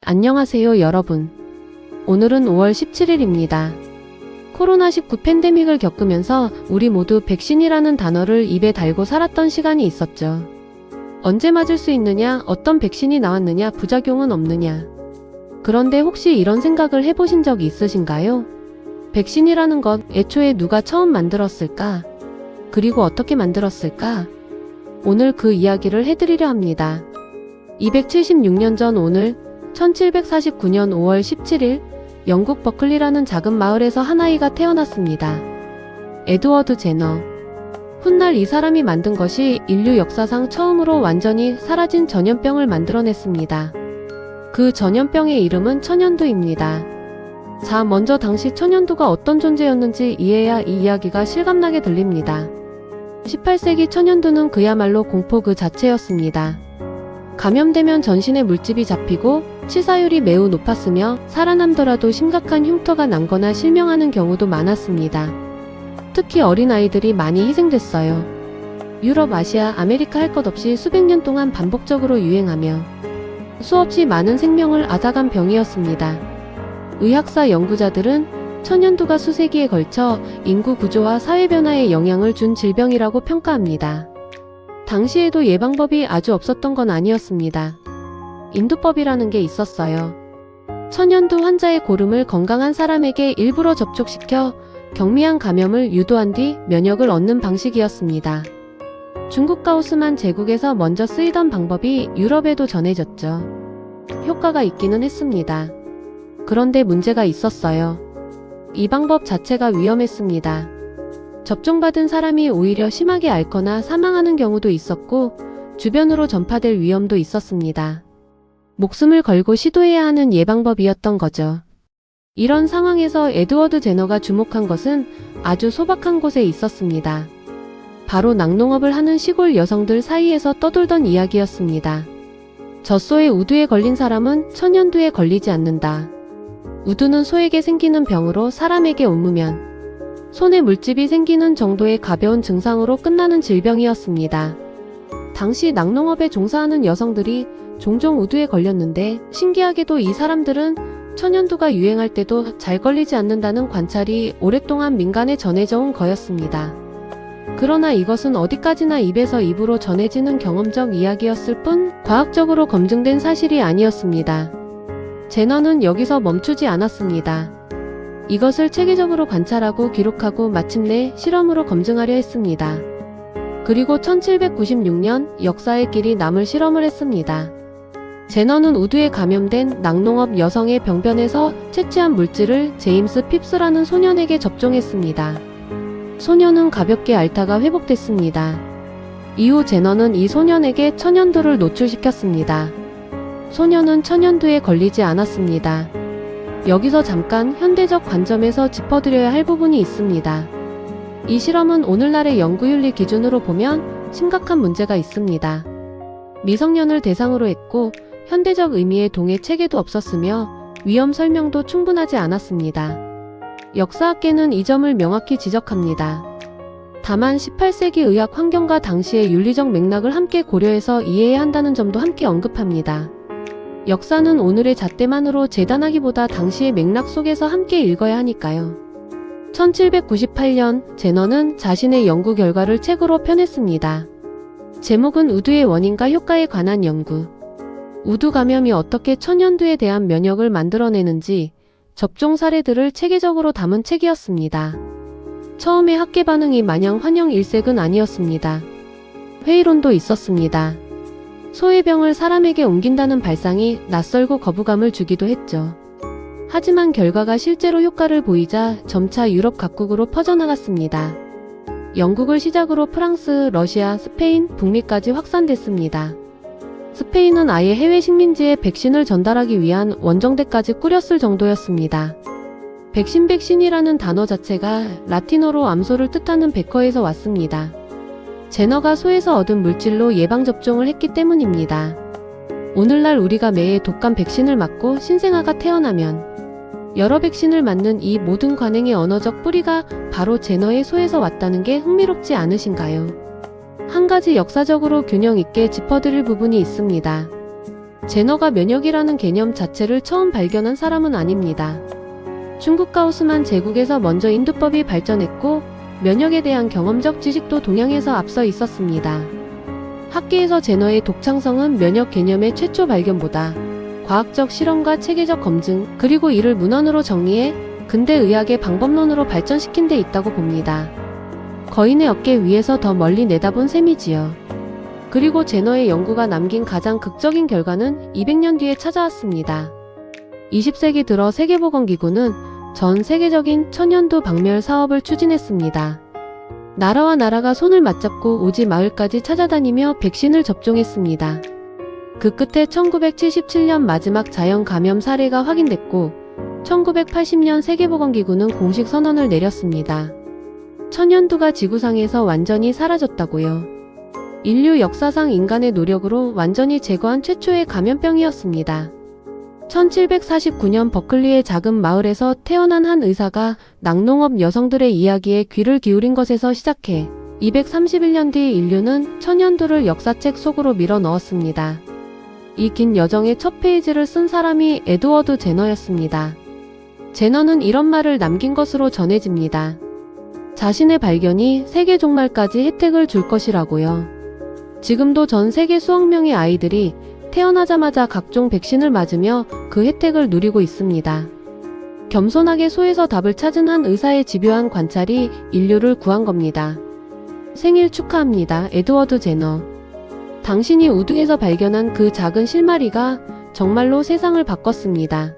안녕하세요 여러분. 오늘은 5월 17일입니다. 코로나19 팬데믹을 겪으면서 우리 모두 백신이라는 단어를 입에 달고 살았던 시간이 있었죠. 언제 맞을 수 있느냐, 어떤 백신이 나왔느냐, 부작용은 없느냐. 그런데 혹시 이런 생각을 해보신 적이 있으신가요? 백신이라는 것 애초에 누가 처음 만들었을까? 그리고 어떻게 만들었을까? 오늘 그 이야기를 해드리려 합니다. 276년 전 오늘 1749년 5월 17일 영국 버클리라는 작은 마을에서 한 아이가 태어났습니다. 에드워드 제너. 훗날 이 사람이 만든 것이 인류 역사상 처음으로 완전히 사라진 전염병을 만들어냈습니다. 그 전염병의 이름은 천연두입니다. 자, 먼저 당시 천연두가 어떤 존재였는지 이해해야 이 이야기가 실감나게 들립니다. 18세기 천연두는 그야말로 공포 그 자체였습니다. 감염되면 전신에 물집이 잡히고 치사율이 매우 높았으며 살아남더라도 심각한 흉터가 남거나 실명하는 경우도 많았습니다. 특히 어린아이들이 많이 희생됐어요. 유럽, 아시아, 아메리카 할 것 없이 수백 년 동안 반복적으로 유행하며 수없이 많은 생명을 앗아간 병이었습니다. 의학사 연구자들은 천연두가 수세기에 걸쳐 인구 구조와 사회 변화에 영향을 준 질병이라고 평가합니다. 당시에도 예방법이 아주 없었던 건 아니었습니다. 인두법이라는 게 있었어요. 천연두 환자의 고름을 건강한 사람에게 일부러 접촉시켜 경미한 감염을 유도한 뒤 면역을 얻는 방식이었습니다. 중국과 오스만 제국에서 먼저 쓰이던 방법이 유럽에도 전해졌죠. 효과가 있기는 했습니다. 그런데 문제가 있었어요. 이 방법 자체가 위험했습니다. 접종받은 사람이 오히려 심하게 앓거나 사망하는 경우도 있었고 주변으로 전파될 위험도 있었습니다. 목숨을 걸고 시도해야 하는 예방법이었던 거죠. 이런 상황에서 에드워드 제너가 주목한 것은 아주 소박한 곳에 있었습니다. 바로 낙농업을 하는 시골 여성들 사이에서 떠돌던 이야기였습니다. 젖소의 우두에 걸린 사람은 천연두에 걸리지 않는다. 우두는 소에게 생기는 병으로 사람에게 옮으면 손에 물집이 생기는 정도의 가벼운 증상으로 끝나는 질병이었습니다. 당시 낙농업에 종사하는 여성들이 종종 우두에 걸렸는데 신기하게도 이 사람들은 천연두가 유행할 때도 잘 걸리지 않는다는 관찰이 오랫동안 민간에 전해져 온 거였습니다. 그러나 이것은 어디까지나 입에서 입으로 전해지는 경험적 이야기였을 뿐 과학적으로 검증된 사실이 아니었습니다. 제너는 여기서 멈추지 않았습니다. 이것을 체계적으로 관찰하고 기록하고 마침내 실험으로 검증하려 했습니다. 그리고 1796년 역사의 길이 남을 실험을 했습니다. 제너는 우두에 감염된 낙농업 여성의 병변에서 채취한 물질을 제임스 핍스라는 소년에게 접종했습니다. 소년은 가볍게 앓다가 회복됐습니다. 이후 제너는 이 소년에게 천연두를 노출시켰습니다. 소년은 천연두에 걸리지 않았습니다. 여기서 잠깐 현대적 관점에서 짚어드려야 할 부분이 있습니다. 이 실험은 오늘날의 연구윤리 기준으로 보면 심각한 문제가 있습니다. 미성년을 대상으로 했고 현대적 의미의 동해 체계도 없었으며 위험 설명도 충분하지 않았습니다. 역사학계는 이 점을 명확히 지적합니다. 다만 18세기 의학 환경과 당시의 윤리적 맥락을 함께 고려해서 이해해야 한다는 점도 함께 언급합니다. 역사는 오늘의 잣대만으로 재단하기보다 당시의 맥락 속에서 함께 읽어야 하니까요. 1798년 제너는 자신의 연구 결과를 책으로 펴냈습니다. 제목은 우두의 원인과 효과에 관한 연구. 우두 감염이 어떻게 천연두에 대한 면역을 만들어내는지 접종 사례들을 체계적으로 담은 책이었습니다. 처음에 학계 반응이 마냥 환영일색은 아니었습니다. 회의론도 있었습니다. 소의 병을 사람에게 옮긴다는 발상이 낯설고 거부감을 주기도 했죠. 하지만 결과가 실제로 효과를 보이자 점차 유럽 각국으로 퍼져나갔습니다. 영국을 시작으로 프랑스, 러시아, 스페인, 북미까지 확산됐습니다. 스페인은 아예 해외 식민지에 백신을 전달하기 위한 원정대까지 꾸렸을 정도였습니다. 백신이라는 단어 자체가 라틴어로 암소를 뜻하는 베커에서 왔습니다. 제너가 소에서 얻은 물질로 예방접종을 했기 때문입니다. 오늘날 우리가 매해 독감 백신을 맞고 신생아가 태어나면 여러 백신을 맞는 이 모든 관행의 언어적 뿌리가 바로 제너의 소에서 왔다는 게 흥미롭지 않으신가요? 한 가지 역사적으로 균형 있게 짚어드릴 부분이 있습니다. 제너가 면역이라는 개념 자체를 처음 발견한 사람은 아닙니다. 중국 가우스만 제국에서 먼저 인두법이 발전했고 면역에 대한 경험적 지식도 동양에서 앞서 있었습니다. 학계에서 제너의 독창성은 면역 개념의 최초 발견보다 과학적 실험과 체계적 검증, 그리고 이를 문헌으로 정리해 근대의학의 방법론으로 발전시킨 데 있다고 봅니다. 거인의 어깨 위에서 더 멀리 내다본 셈이지요. 그리고 제너의 연구가 남긴 가장 극적인 결과는 200년 뒤에 찾아왔습니다. 20세기 들어 세계보건기구는 전 세계적인 천연두 박멸 사업을 추진했습니다. 나라와 나라가 손을 맞잡고 오지 마을까지 찾아다니며 백신을 접종했습니다. 그 끝에 1977년 마지막 자연 감염 사례가 확인됐고 1980년 세계보건기구는 공식 선언을 내렸습니다. 천연두가 지구상에서 완전히 사라졌다고요. 인류 역사상 인간의 노력으로 완전히 제거한 최초의 감염병이었습니다. 1749년 버클리의 작은 마을에서 태어난 한 의사가 낙농업 여성들의 이야기에 귀를 기울인 것에서 시작해 231년 뒤 인류는 천연두를 역사책 속으로 밀어 넣었습니다. 이 긴 여정의 첫 페이지를 쓴 사람이 에드워드 제너였습니다. 제너는 이런 말을 남긴 것으로 전해집니다. 자신의 발견이 세계 종말까지 혜택을 줄 것이라고요. 지금도 전 세계 수억 명의 아이들이 태어나자마자 각종 백신을 맞으며 그 혜택을 누리고 있습니다. 겸손하게 소에서 답을 찾은 한 의사의 집요한 관찰이 인류를 구한 겁니다. 생일 축하합니다, 에드워드 제너. 당신이 우두에서 발견한 그 작은 실마리가 정말로 세상을 바꿨습니다.